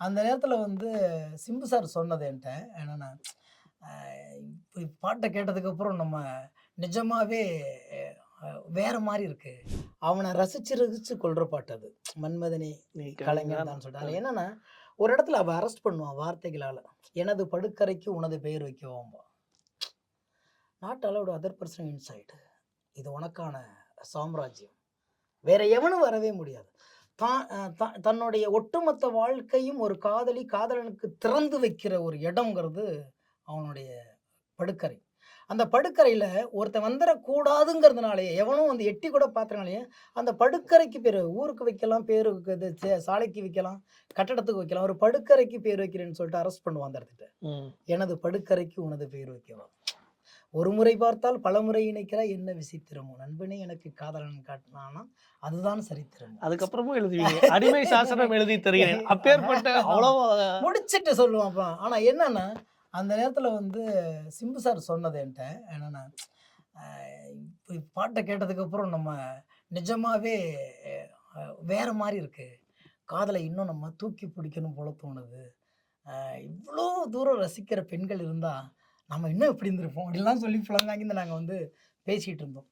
அந்த நேரத்துல வந்து சிம்பு சார் சொன்னது என்ட்ட என்னன்னா, அ இப்ப பாட்ட கேட்டதுக்கப்புறம் நம்ம நிஜமாவே வேற மாரி இருக்கு. அவன ரசிச்சு ரசிச்சு கொல்ற பாட்டு அது. மன்மதனே நீ கலைஞன் கலைஞன் தான் சொல்லிட்டு. அதுல என்னன்னா, ஒரு இடத்துல அவ அரெஸ்ட் பண்ணுவான் வார்த்தைகளால. எனது படுக்கறைக்கு உனது பெயர் வைக்கவாம்பா. Not allowed other person inside. இது உனக்கான சாம்ராஜ்யம். வேற எவனும் வரவே முடியாது. தான் தன்னுடைய ஒட்டுமொத்த வாழ்க்கையும் ஒரு காதலி, காதலனுக்கு திறந்து வைக்கிற ஒரு இடம்ங்கிறது அவனுடைய படுக்கறை. அந்த படுக்கறையில ஒருத்தன் வந்துறக்கூடாதுங்கிறதுனாலயே, எவனும் வந்து எட்டி கூட பாத்தனாலயே, அந்த படுக்கறைக்கு பேரு ஊருக்கு வைக்கலாம், பேரு இது சாலைக்கு வைக்கலாம், கட்டடத்துக்கு வைக்கலாம். ஒரு படுக்கறைக்கு பேர் வைக்கிறேன்னு சொல்லிட்டு அரெஸ்ட் பண்ணுவான் அந்த இடத்துட்ட. ம். எனது படுக்கறைக்கு உனது பெயர் வைக்கவா? ஒரு முறை பார்த்தால் பலமுறை நினைக்கிறாய் என்ன விசித்திரமோ! நண்பனே எனக்கு காதலன் காட்டினானா, அதுதான் சரித்திரமோ! அதுக்கப்புறமும் எழுதுவீங்க. அடிமை சாசனம் எழுதி தருகிறேன். அப்பேற்பட்ட அவ்வளோ முடிச்சுட்டு சொல்லுவான்ப்பா. ஆனா என்னன்னா, அந்த நேரத்துல வந்து சிம்பு சார் சொன்னது என்ட்ட என்னன்னா, அ இப்ப பாட்ட கேட்டதுக்கப்புறம் நம்ம நிஜமாவே வேற மாரி இருக்கு. காதல இன்னும் நம்ம தூக்கி பிடிக்கணும் போல தோணுது. இவ்ளோ தூரம் ரசிக்கிற பெண்கள் இருந்தா, நம்ம இன்னும் எப்படி இருந்திருப்போம்? அப்படிலாம் சொல்லி புலங்காங்கின்னு நாங்க வந்து பேசிட்டு இருந்தோம்.